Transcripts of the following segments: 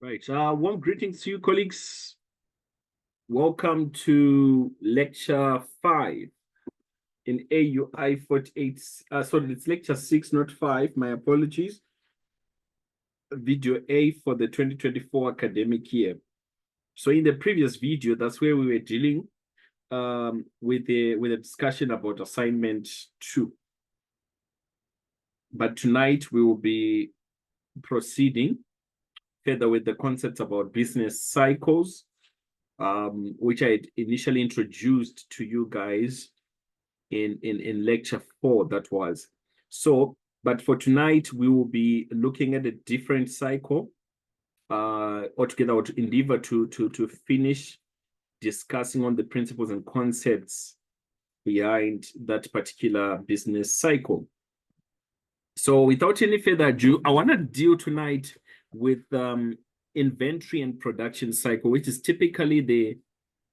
Right. Warm greetings to you, colleagues. Welcome to lecture 5 in AUI 48. Sorry, it's lecture 6, not 5. My apologies. Video A for the 2024 academic year. So in the previous video, that's where we were dealing with a discussion about assignment 2. But tonight we will be proceeding further with the concepts about business cycles, which I initially introduced to you guys in lecture 4, that was. So, but for tonight, we will be looking at a different cycle. Altogether, I would endeavor to finish discussing on the principles and concepts behind that particular business cycle. So without any further ado, I want to deal tonight with inventory and production cycle, which is typically the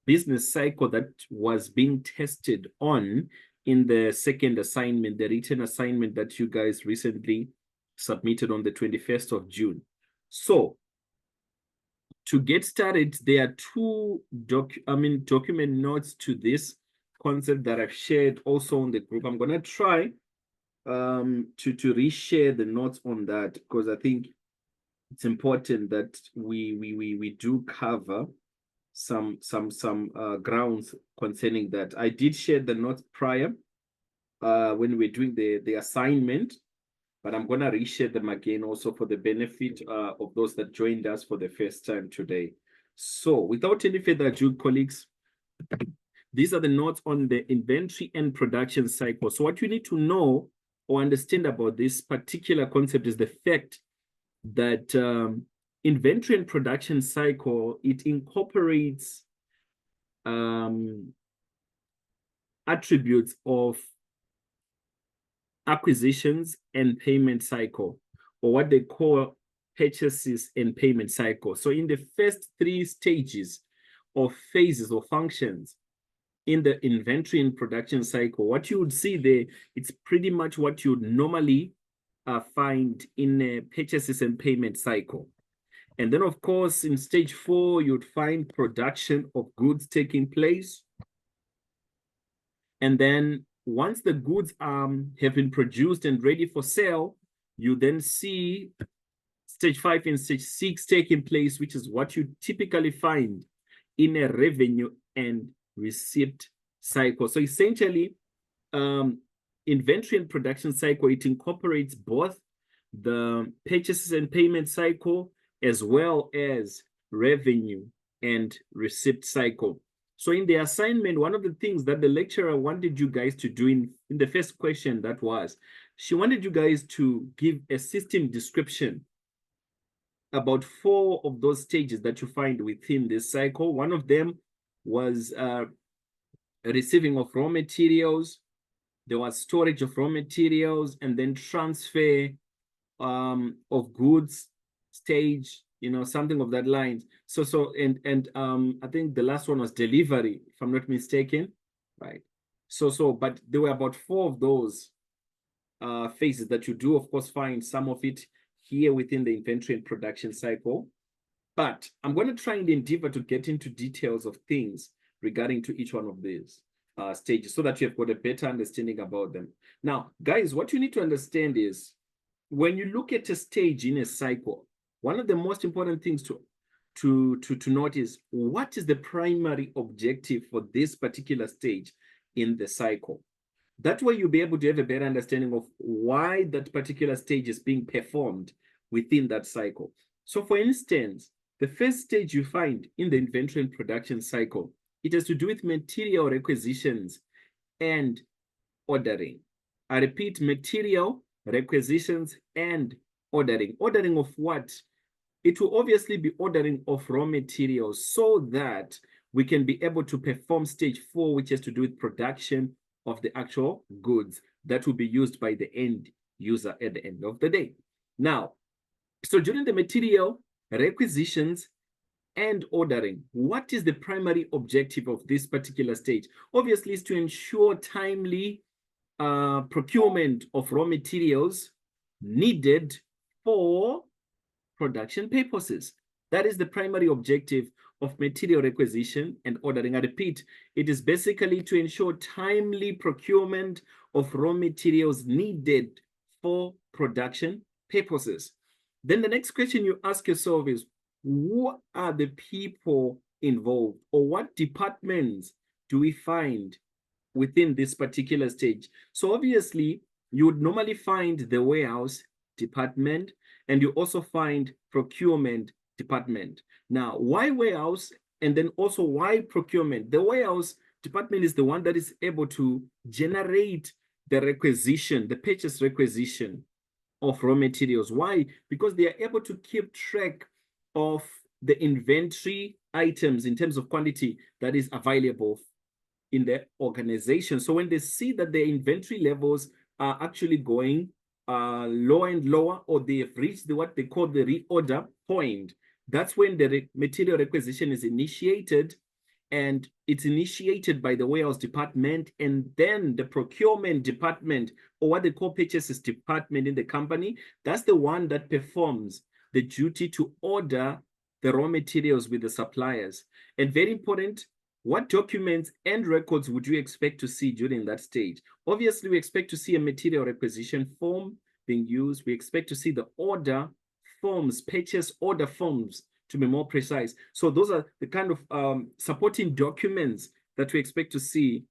business cycle that was being tested on in the second assignment, the written assignment that you guys recently submitted on the 21st of June. So to get started, there are two document notes to this concept that I've shared also on the group. I'm going to try to reshare the notes on that, because I think it's important that we do cover some grounds concerning that. I did share the notes prior when we're doing the assignment, but I'm going to reshare them again also for the benefit of those that joined us for the first time today. So without any further ado, colleagues, these are the notes on the inventory and production cycle. So what you need to know or understand about this particular concept is the fact that inventory and production cycle, it incorporates attributes of acquisitions and payment cycle, or what they call purchases and payment cycle. So in the first 3 stages or phases or functions in the inventory and production cycle, what you would see there, it's pretty much what you would normally find in a purchases and payment cycle. And then, of course, in stage 4, you'd find production of goods taking place. And then once the goods have been produced and ready for sale, you then see stage 5 and stage 6 taking place, which is what you typically find in a revenue and receipt cycle. So essentially, inventory and production cycle, it incorporates both the purchases and payment cycle as well as revenue and receipt cycle. So in the assignment, one of the things that the lecturer wanted you guys to do in the first question, that was, she wanted you guys to give a system description about 4 of those stages that you find within this cycle. One of them was receiving of raw materials. There was storage of raw materials, and then transfer of goods stage, something of that line. And I think the last one was delivery, if I'm not mistaken, right? But there were about 4 of those phases that you do, of course, find some of it here within the inventory and production cycle. But I'm going to try and endeavor to get into details of things regarding to each one of these stages, so that you have got a better understanding about them. Now, guys, what you need to understand is, when you look at a stage in a cycle, one of the most important things to note is, what is the primary objective for this particular stage in the cycle? That way you'll be able to have a better understanding of why that particular stage is being performed within that cycle. So for instance, the first stage you find in the inventory and production cycle, it has to do with material requisitions and ordering. I repeat, material requisitions and ordering. Ordering of what? It will obviously be ordering of raw materials, so that we can be able to perform stage 4, which has to do with production of the actual goods that will be used by the end user at the end of the day. Now, so during the material requisitions and ordering, what is the primary objective of this particular stage? Obviously, is to ensure timely procurement of raw materials needed for production purposes. That is the primary objective of material requisition and ordering. I repeat, it is basically to ensure timely procurement of raw materials needed for production purposes. Then the next question you ask yourself is, who are the people involved, or what departments do we find within this particular stage? So obviously, you would normally find the warehouse department, and you also find procurement department. Now, why warehouse, and then also why procurement? The warehouse department is the one that is able to generate the requisition, the purchase requisition of raw materials. Why? Because they are able to keep track of the inventory items in terms of quantity that is available in the organization. So when they see that the inventory levels are actually going lower and lower, or they have reached what they call the reorder point, that's when the material requisition is initiated, and it's initiated by the warehouse department, and then the procurement department, or what they call purchases department in the company, that's the one that performs the duty to order the raw materials with the suppliers. And very important, what documents and records would you expect to see during that stage? Obviously, we expect to see a material requisition form being used. We expect to see the order forms, purchase order forms, to be more precise. So those are the kind of supporting documents that we expect to see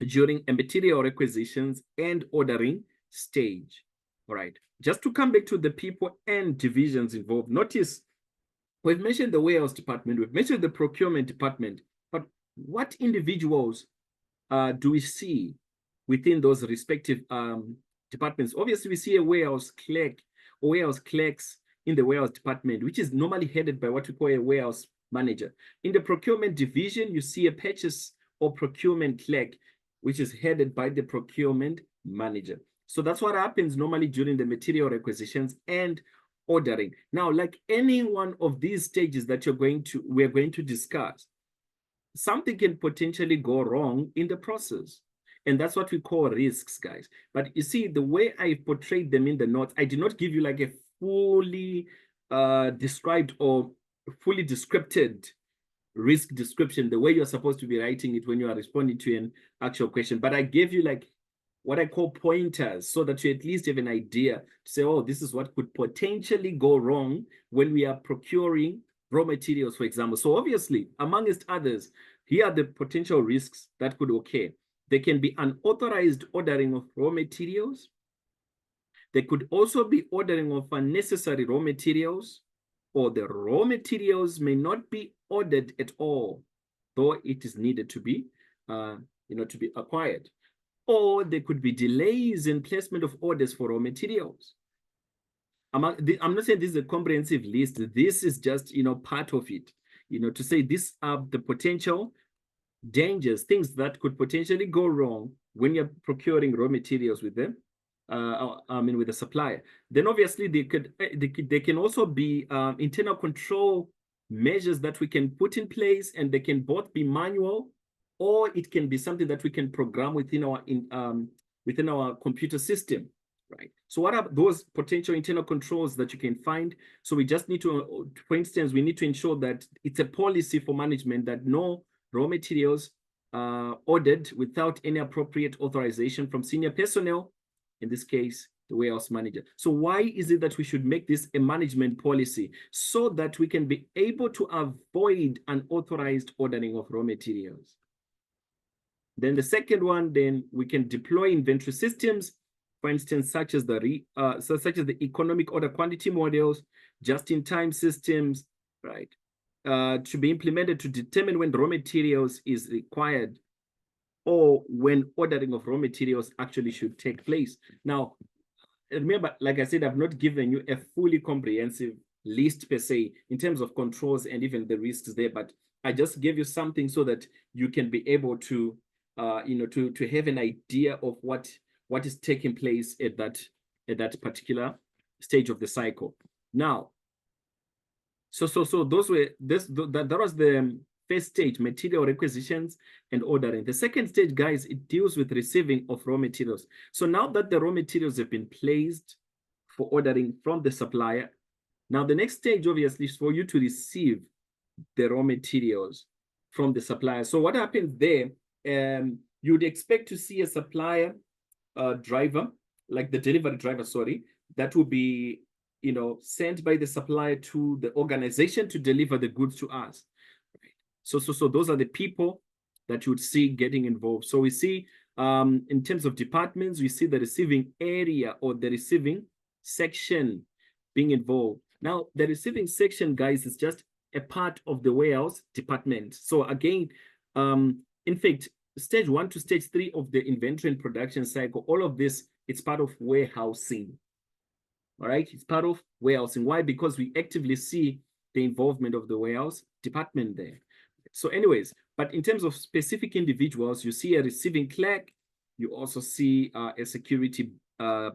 during a material requisitions and ordering stage. All right. Just to come back to the people and divisions involved, notice we've mentioned the warehouse department, we've mentioned the procurement department, but what individuals do we see within those respective departments? Obviously, we see a warehouse clerk or warehouse clerks in the warehouse department, which is normally headed by what we call a warehouse manager. In the procurement division, you see a purchase or procurement clerk, which is headed by the procurement manager. So that's what happens normally during the material requisitions and ordering. Now, like any one of these stages that we're going to discuss, something can potentially go wrong in the process. And that's what we call risks, guys. But you see, the way I portrayed them in the notes, I did not give you like a fully described or fully descripted risk description, the way you're supposed to be writing it when you are responding to an actual question. But I gave you like what I call pointers, so that you at least have an idea to say, oh, this is what could potentially go wrong when we are procuring raw materials, for example. So obviously, amongst others, here are the potential risks that could occur. There can be unauthorized ordering of raw materials. There could also be ordering of unnecessary raw materials, or the raw materials may not be ordered at all, though it is needed to be, to be acquired. Or there could be delays in placement of orders for raw materials. I'm not saying this is a comprehensive list. This is just, part of it, to say these are the potential dangers, things that could potentially go wrong when you're procuring raw materials with them, with the supplier. Then obviously they can also be internal control measures that we can put in place, and they can both be manual, or it can be something that we can program within our computer system, right? So what are those potential internal controls that you can find? So we just need to, for instance, we need to ensure that it's a policy for management that no raw materials ordered without any appropriate authorization from senior personnel, in this case, the warehouse manager. So why is it that we should make this a management policy? So that we can be able to avoid unauthorized ordering of raw materials. Then the second one, then we can deploy inventory systems, for instance, such as the economic order quantity models, just-in-time systems, right? To be implemented to determine when raw materials is required, or when ordering of raw materials actually should take place. Now, remember, like I said, I've not given you a fully comprehensive list per se in terms of controls and even the risks there, but I just gave you something so that you can be able to to have an idea of what is taking place at that particular stage of the cycle. Now, so those were that was the first stage, material requisitions and ordering. The second stage, guys, it deals with receiving of raw materials. So now that the raw materials have been placed for ordering from the supplier, Now, the next stage, obviously, is for you to receive the raw materials from the supplier. So what happens there, you'd expect to see a supplier driver, like the delivery driver, sorry, that will be, sent by the supplier to the organization to deliver the goods to us. So those are the people that you would see getting involved. So we see in terms of departments, we see the receiving area or the receiving section being involved. Now, the receiving section, guys, is just a part of the warehouse department. So again, in fact, stage 1 to stage 3 of the inventory and production cycle, all of this, it's part of warehousing. All right, it's part of warehousing. Why? Because we actively see the involvement of the warehouse department there. So anyways, but in terms of specific individuals, you see a receiving clerk, you also see a security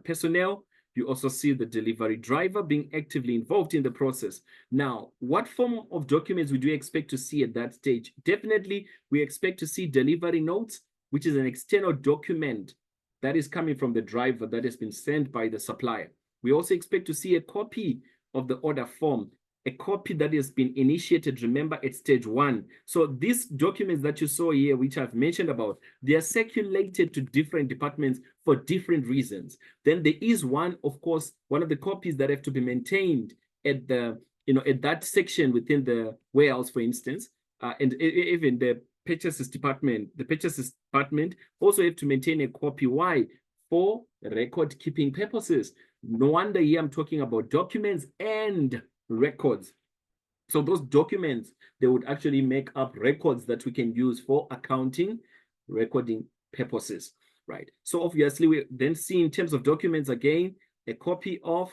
personnel, you also see the delivery driver being actively involved in the process. Now, what form of documents would you expect to see at that stage? Definitely, we expect to see delivery notes, which is an external document that is coming from the driver that has been sent by the supplier. We also expect to see a copy of the order form, a copy that has been initiated, remember, at stage 1. So these documents that you saw here, which I've mentioned about, they are circulated to different departments for different reasons. Then there is one, of course, one of the copies that have to be maintained at the, at that section within the warehouse, for instance, and even the purchases department. The purchases department also have to maintain a copy. Why? For record keeping purposes. No wonder here I'm talking about documents and records. So those documents, they would actually make up records that we can use for accounting, recording purposes, right? So obviously we then see in terms of documents again, a copy of,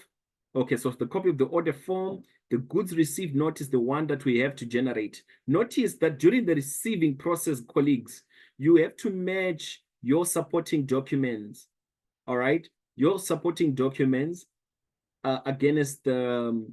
okay, so the copy of the order form, the goods received note is the one that we have to generate. Notice that during the receiving process, colleagues, you have to match your supporting documents, all right? Your supporting documents against the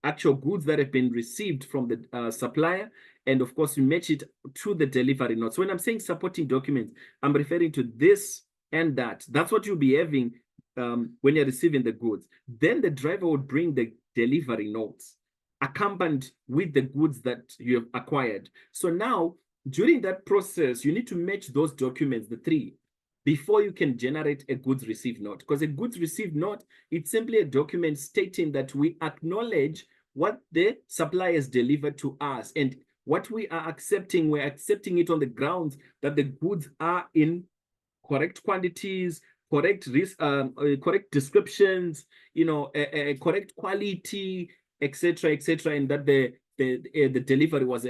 actual goods that have been received from the supplier. And of course, you match it to the delivery note. So when I'm saying supporting documents, I'm referring to this and that. That's what you'll be having when you're receiving the goods. Then the driver would bring the delivery notes accompanied with the goods that you have acquired. So now, during that process, you need to match those documents, the 3, before you can generate a goods received note. Because a goods received note, it's simply a document stating that we acknowledge what the supplier has delivered to us. And what we are accepting, we're accepting it on the grounds that the goods are in correct quantities, correct correct descriptions, correct quality, etc., and that the delivery was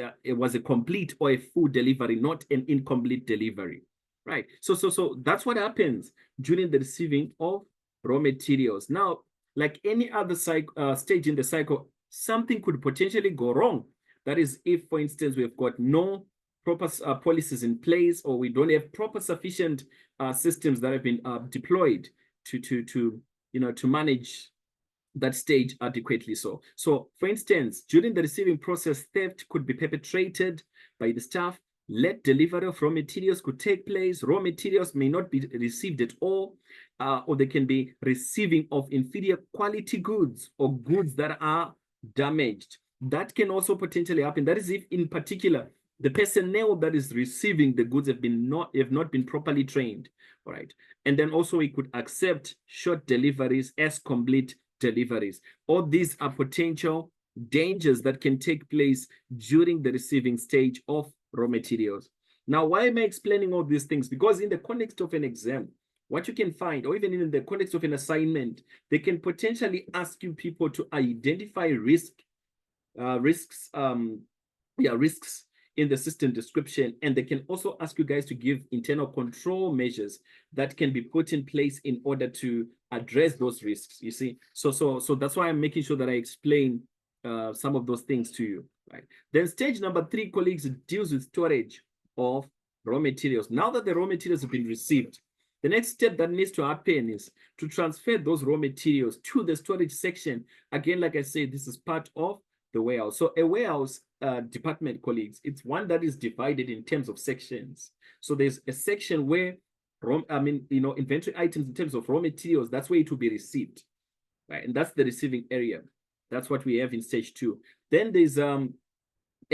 a complete or a full delivery, not an incomplete delivery. Right. So that's what happens during the receiving of raw materials. Now, like any other stage in the cycle, something could potentially go wrong. That is, if, for instance, we've got no proper policies in place, or we don't have proper sufficient systems that have been deployed to manage that stage adequately. So for instance, during the receiving process, theft could be perpetrated by the staff. Late delivery of raw materials could take place. Raw materials may not be received at all, or they can be receiving of inferior quality goods or goods that are damaged. That can also potentially happen. That is if, in particular, the personnel that is receiving the goods have not been properly trained. All right. And then also we could accept short deliveries as complete deliveries. All these are potential dangers that can take place during the receiving stage of raw materials. Now, why am I explaining all these things? Because in the context of an exam, what you can find, or even in the context of an assignment, they can potentially ask you people to identify risks in the system description, and they can also ask you guys to give internal control measures that can be put in place in order to address those risks. You see, so that's why I'm making sure that I explain some of those things to you. Right. Then stage number 3, colleagues, deals with storage of raw materials. Now that the raw materials have been received, the next step that needs to happen is to transfer those raw materials to the storage section. Again, like I said, this is part of the warehouse. So a warehouse department, colleagues, it's one that is divided in terms of sections. So there's a section where inventory items in terms of raw materials, that's where it will be received, right? And that's the receiving area. That's what we have in stage 2. Then there's a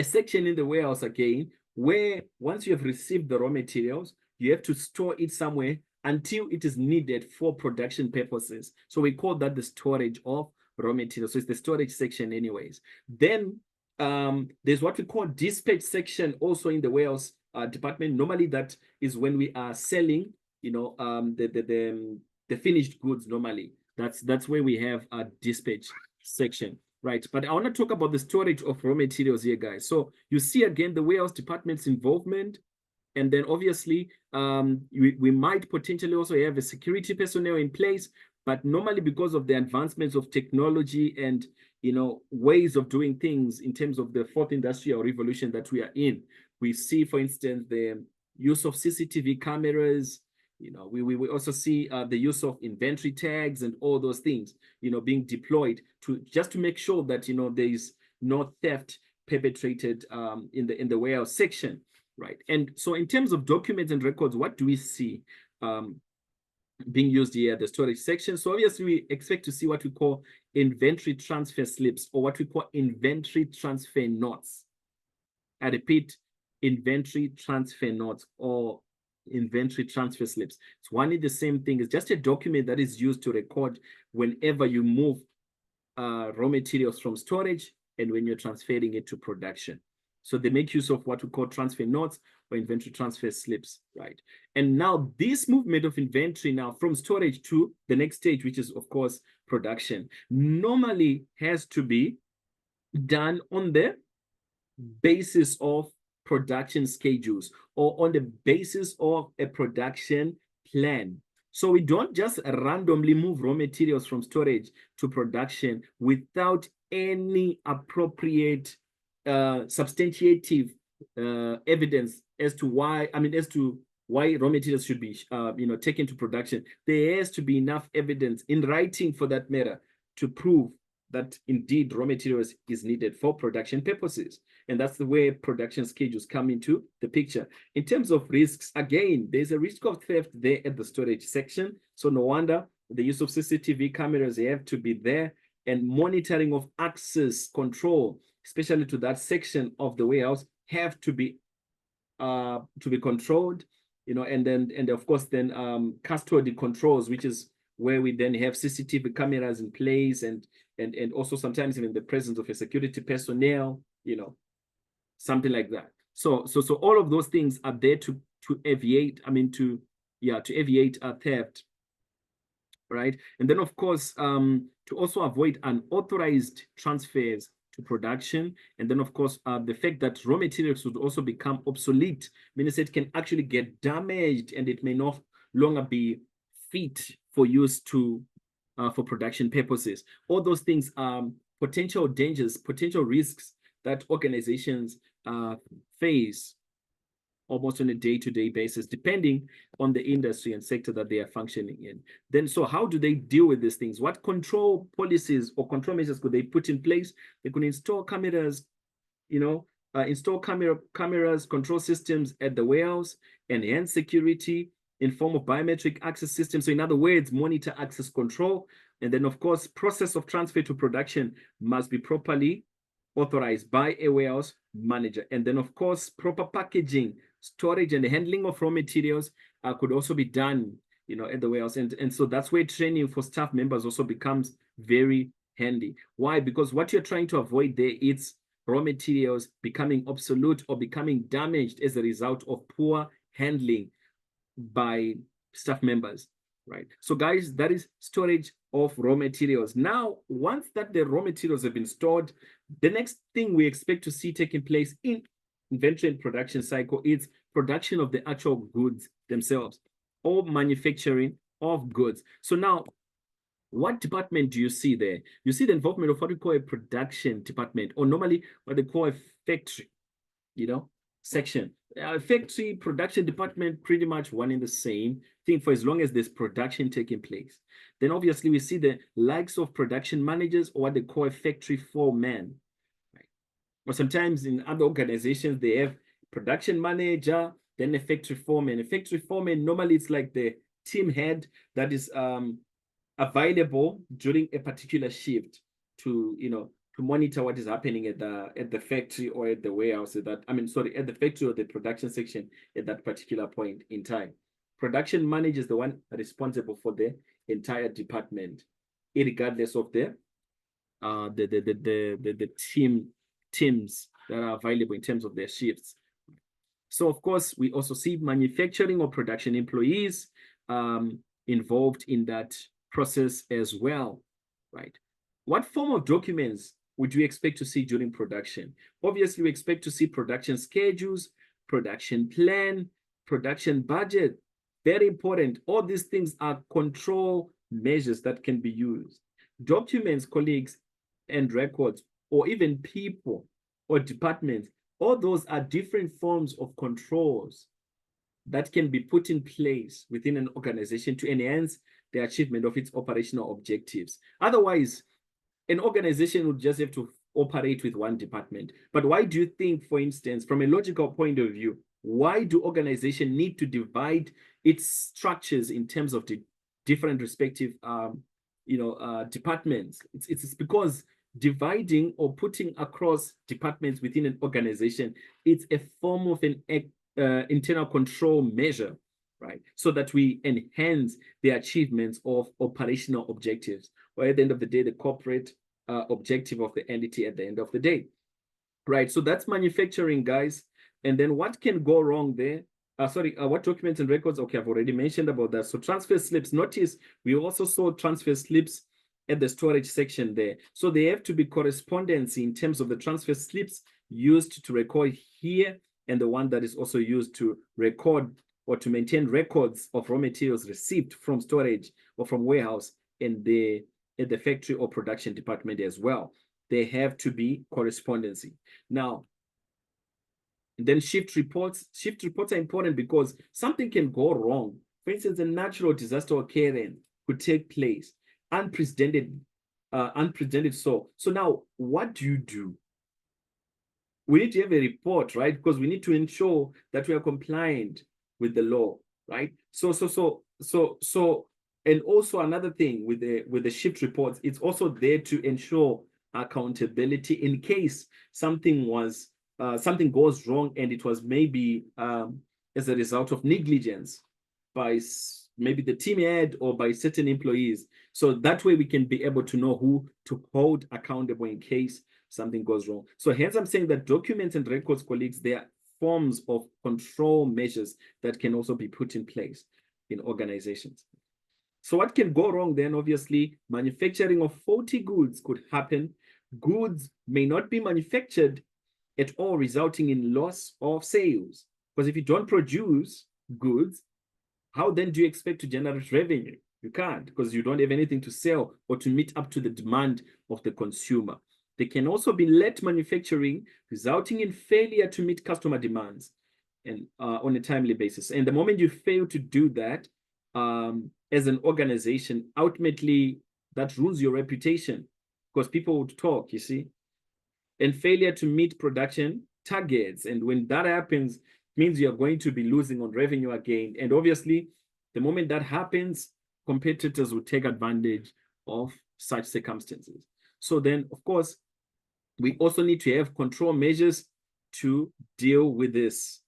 section in the warehouse again, where once you have received the raw materials, you have to store it somewhere until it is needed for production purposes. So we call that the storage of raw materials. So it's the storage section anyways. Then there's what we call dispatch section also in the warehouse department. Normally that is when we are selling, the finished goods normally. That's where we have a dispatch section. Right, but I want to talk about the storage of raw materials here, guys. So you see again the warehouse department's involvement, and then obviously we might potentially also have a security personnel in place, but normally because of the advancements of technology and ways of doing things in terms of the fourth industrial revolution that we are in, we see, for instance, the use of CCTV cameras. We also see the use of inventory tags and all those things, being deployed to make sure that there is no theft perpetrated in the warehouse section, right? And so, in terms of documents and records, what do we see being used here at the storage section? So obviously, we expect to see what we call inventory transfer slips, or what we call inventory transfer notes. I repeat, inventory transfer notes, or inventory transfer slips. It's one and the same thing. It's just a document that is used to record whenever you move raw materials from storage and when you're transferring it to production. So they make use of what we call transfer notes or inventory transfer slips, right? And now this movement of inventory now from storage to the next stage, which is of course production, normally has to be done on the basis of production schedules or on the basis of a production plan. So we don't just randomly move raw materials from storage to production without any appropriate substantiative evidence as to why raw materials should be taken to production. There has to be enough evidence in writing, for that matter, to prove that indeed raw materials is needed for production purposes. And that's the way production schedules come into the picture. In terms of risks, again, there's a risk of theft there at the storage section. So no wonder the use of CCTV cameras, they have to be there, and monitoring of access control, especially to that section of the warehouse, have to be controlled, and of course then custody controls, which is where we then have CCTV cameras in place, and also sometimes even the presence of a security personnel, something like that. So all of those things are there to alleviate, to alleviate theft, right? And then of course to also avoid unauthorized transfers to production. And then of course the fact that raw materials would also become obsolete means it can actually get damaged and it may no longer be fit for use for production purposes. All those things are potential dangers, potential risks that organizations face almost on a day-to-day basis, depending on the industry and sector that they are functioning in. Then, so how do they deal with these things? What control policies or control measures could they put in place? They could install cameras, install cameras, control systems at the warehouse, enhance security in form of biometric access systems. So in other words, monitor access control. And then of course, process of transfer to production must be properly authorized by a warehouse manager. And then of course, proper packaging, storage, and handling of raw materials could also be done, at the warehouse. And so that's where training for staff members also becomes very handy. Why? Because what you're trying to avoid there is raw materials becoming obsolete or becoming damaged as a result of poor handling by staff members, right? So guys, that is storage of raw materials. Now, once that the raw materials have been stored, the next thing we expect to see taking place in inventory and production cycle is production of the actual goods themselves, or manufacturing of goods. So now, what department do you see there? You see the involvement of what we call a production department, or normally what they call a factory, section. Factory production department, pretty much one and the same thing for as long as there's production taking place. Then obviously we see the likes of production managers, or what they call a factory foreman. Right? Or sometimes in other organizations, they have production manager, then a factory foreman. A factory foreman, normally it's like the team head that is available during a particular shift. to monitor what is happening at the factory or at the warehouse at the factory or the production section at that particular point in time. Production manager is the one responsible for the entire department, regardless of the teams that are available in terms of their shifts. So of course, we also see manufacturing or production employees involved in that process as well, right? What form of documents would you expect to see during production? Obviously, we expect to see production schedules, production plan, production budget. Very important. All these things are control measures that can be used. Documents, colleagues, and records, or even people or departments, all those are different forms of controls that can be put in place within an organization to enhance the achievement of its operational objectives. Otherwise, an organization would just have to operate with one department. But why do you think, for instance, from a logical point of view, why do organizations need to divide its structures in terms of the different respective departments? It's because dividing or putting across departments within an organization, it's a form of an internal control measure, right? So that we enhance the achievements of operational objectives, or at the end of the day, the corporate objective of the entity at the end of the day, right? So that's manufacturing, guys. And then what can go wrong there? What documents and records? Okay, I've already mentioned about that. So transfer slips. Notice we also saw transfer slips at the storage section there. So they have to be correspondency in terms of the transfer slips used to record here and the one that is also used to record or to maintain records of raw materials received from storage or from warehouse in the factory or production department as well. They have to be correspondency. Now, then shift reports. Shift reports are important because something can go wrong. For instance, a natural disaster occurrence could take place, unprecedented so. So now, what do? We need to have a report, right? Because we need to ensure that we are compliant with the law, right? So, and also another thing with the shift reports, it's also there to ensure accountability in case something goes wrong and it was maybe as a result of negligence by maybe the team head or by certain employees. So that way we can be able to know who to hold accountable in case something goes wrong. So hence I'm saying that documents and records, colleagues, they are forms of control measures that can also be put in place in organizations. So what can go wrong then? Obviously, manufacturing of faulty goods could happen. Goods may not be manufactured at all, resulting in loss of sales. Because if you don't produce goods, how then do you expect to generate revenue? You can't, because you don't have anything to sell or to meet up to the demand of the consumer. There can also be late manufacturing, resulting in failure to meet customer demands and on a timely basis. And the moment you fail to do that, as an organization, ultimately that ruins your reputation because people would talk, you see, and failure to meet production targets. And when that happens, means you're going to be losing on revenue again. And obviously, the moment that happens, competitors will take advantage of such circumstances. So then, of course, we also need to have control measures to deal with these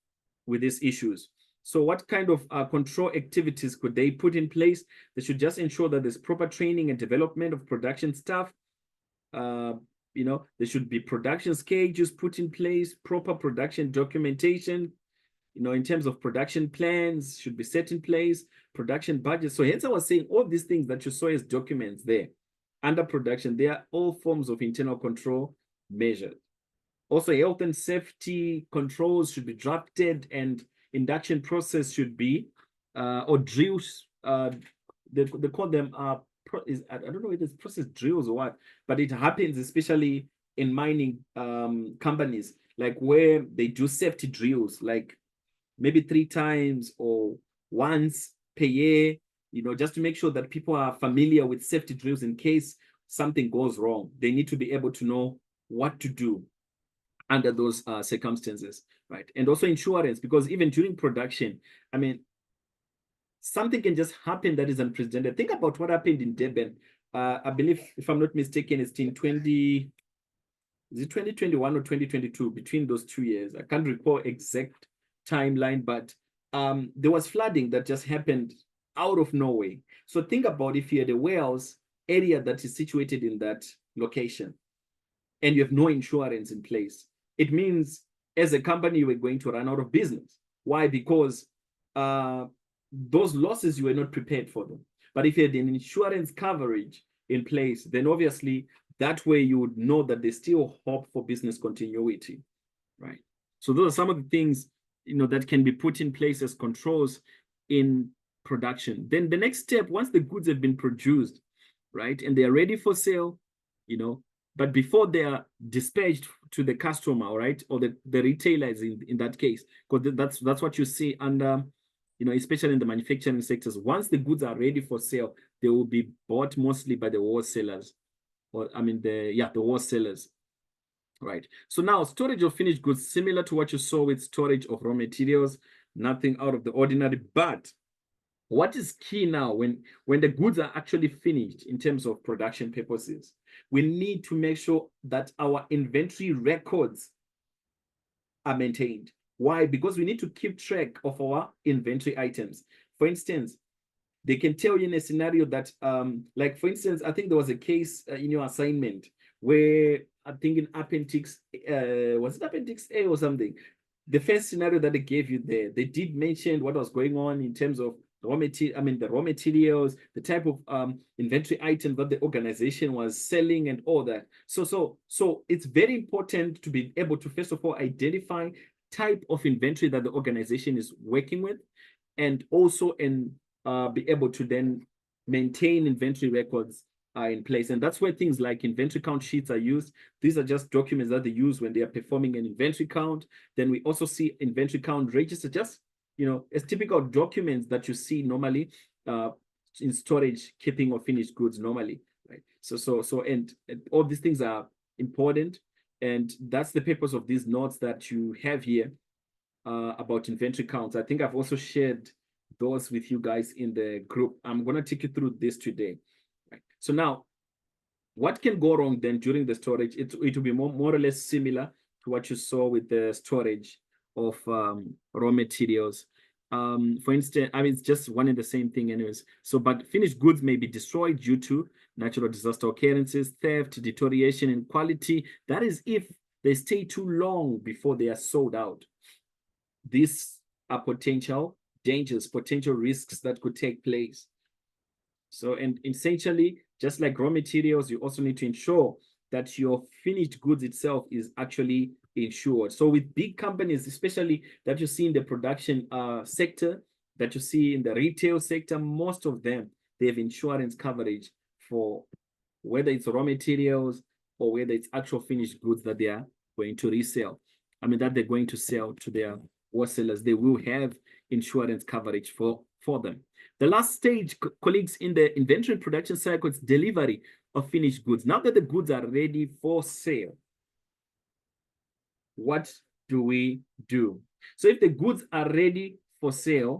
issues. So what kind of control activities could they put in place? They should just ensure that there's proper training and development of production staff. There should be production schedules put in place, proper production documentation, in terms of production plans should be set in place, production budgets. So hence I was saying all these things that you saw as documents there under production, they are all forms of internal control measures. Also, health and safety controls should be drafted and induction process should be, or drills, they call them, I don't know if it's process drills or what, but it happens especially in mining companies, like where they do safety drills, like maybe 3 times or once per year, just to make sure that people are familiar with safety drills in case something goes wrong. They need to be able to know what to do under those circumstances, right? And also insurance, because even during production, something can just happen that is unprecedented. Think about what happened in Durban I believe, if I'm not mistaken, it's in 20, is it 2021 or 2022, between those 2 years. I can't recall exact timeline, but there was flooding that just happened out of nowhere. So think about if you're the Wales area that is situated in that location and you have no insurance in place, it means as a company, you were going to run out of business. Why? Because those losses, you were not prepared for them. But if you had an insurance coverage in place, then obviously that way you would know that there's still hope for business continuity, right? So those are some of the things, that can be put in place as controls in production. Then the next step, once the goods have been produced, right, and they are ready for sale, but before they are dispatched to the customer, right, or the retailers in that case, because that's what you see under, especially in the manufacturing sectors. Once the goods are ready for sale, they will be bought mostly by the wholesalers, or the wholesalers, right? So now storage of finished goods, similar to what you saw with storage of raw materials, nothing out of the ordinary. But what is key now, when the goods are actually finished in terms of production purposes, we need to make sure that our inventory records are maintained. Why? Because we need to keep track of our inventory items. For instance, they can tell you in a scenario that, like for instance, I think there was a case in your assignment where I think in appendix, was it appendix A or something? The first scenario that they gave you there, they did mention what was going on in terms of the raw materials, the type of inventory items that the organization was selling and all that. So it's very important to be able to, first of all, identify type of inventory that the organization is working with, and also be able to then maintain inventory records in place. And that's where things like inventory count sheets are used. These are just documents that they use when they are performing an inventory count. Then we also see inventory count register, just as typical documents that you see normally in storage keeping of finished goods normally, right? And all these things are important, and that's the purpose of these notes that you have here about inventory counts. I think I've also shared those with you guys in the group. I'm going to take you through this today. Right. So now, what can go wrong then during the storage? It will be more or less similar to what you saw with the storage of raw materials. For instance, it's just one and the same thing anyways. So, but finished goods may be destroyed due to natural disaster occurrences, theft, deterioration in quality. That is if they stay too long before they are sold out. These are potential dangers, potential risks that could take place. So, and essentially, just like raw materials, you also need to ensure that your finished goods itself is actually insured. So with big companies, especially that you see in the production sector, that you see in the retail sector, most of them, they have insurance coverage for whether it's raw materials or whether it's actual finished goods that they are going to resell. That they're going to sell to their wholesalers. They will have insurance coverage for them. The last stage, colleagues, in the inventory production cycle is delivery of finished goods. Now that the goods are ready for sale, what do we do? So if the goods are ready for sale,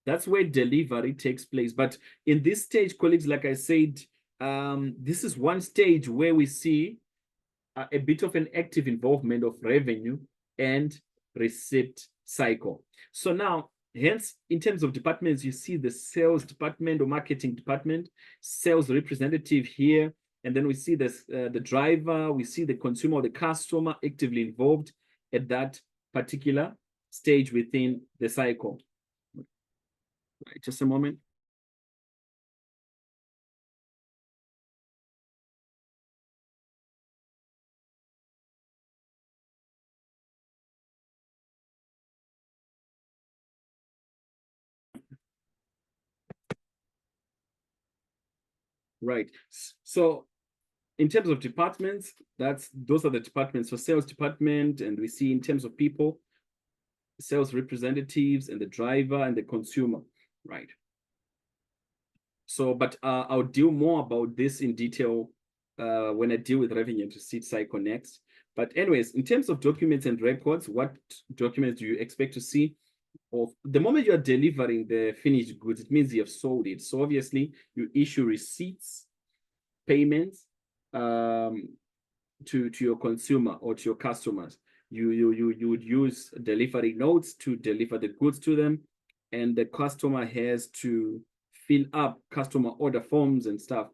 that's where delivery takes place. But in this stage, colleagues, like I said, this is one stage where we see a bit of an active involvement of revenue and receipt cycle. So now, hence, in terms of departments, you see the sales department or marketing department, sales representative here, and then we see this, the driver, we see the consumer or the customer actively involved at that particular stage within the cycle. Right, just a moment. Right. So in terms of departments, those are the departments. For sales department, and we see in terms of people, sales representatives and the driver and the consumer, right? So, but I'll deal more about this in detail when I deal with revenue and receipt cycle next. But anyways, in terms of documents and records, what documents do you expect to see? of the moment you are delivering the finished goods, it means you have sold it. So obviously you issue receipts, payments to your consumer or to your customers. You would use delivery notes to deliver the goods to them, and the customer has to fill up customer order forms and stuff.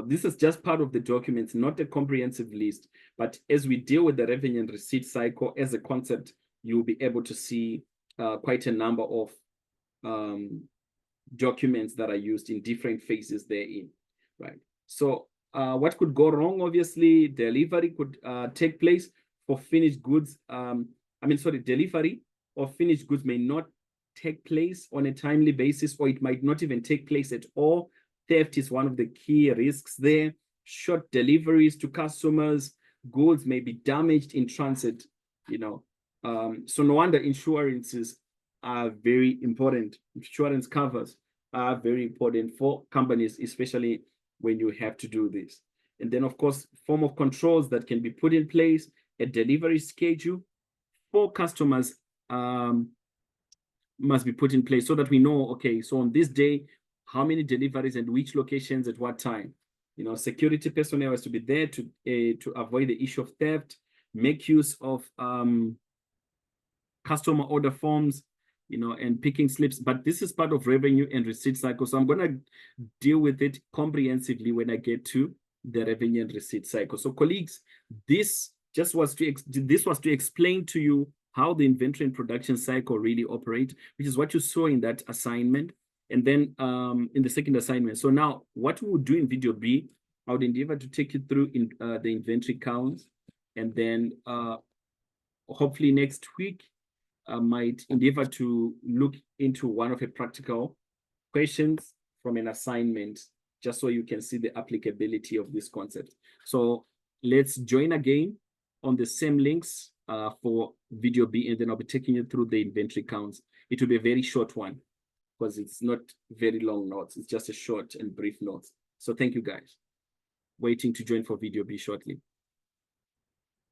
This is just part of the documents, not a comprehensive list. But as we deal with the revenue and receipt cycle as a concept, you'll be able to see quite a number of documents that are used in different phases therein, right? So what could go wrong? Obviously, delivery could take place for finished goods. Delivery of finished goods may not take place on a timely basis, or it might not even take place at all. Theft is one of the key risks there. Short deliveries to customers, goods may be damaged in transit, so no wonder insurances are very important. Insurance covers are very important for companies, especially when you have to do this. And then, of course, form of controls that can be put in place, a delivery schedule for customers must be put in place so that we know, okay, so on this day, how many deliveries and which locations at what time. Security personnel has to be there to avoid the issue of theft, make use of customer order forms, and picking slips. But this is part of revenue and receipt cycle. So I'm going to deal with it comprehensively when I get to the revenue and receipt cycle. So colleagues, this was to explain to you how the inventory and production cycle really operate, which is what you saw in that assignment. And then in the second assignment. So now what we will do in video B, I would endeavor to take you through in the inventory counts. And then hopefully next week, I might endeavor to look into one of the practical questions from an assignment, just so you can see the applicability of this concept. So let's join again on the same links for video B, and then I'll be taking you through the inventory counts. It will be a very short one because it's not very long notes. It's just a short and brief notes. So thank you guys. Waiting to join for video B shortly.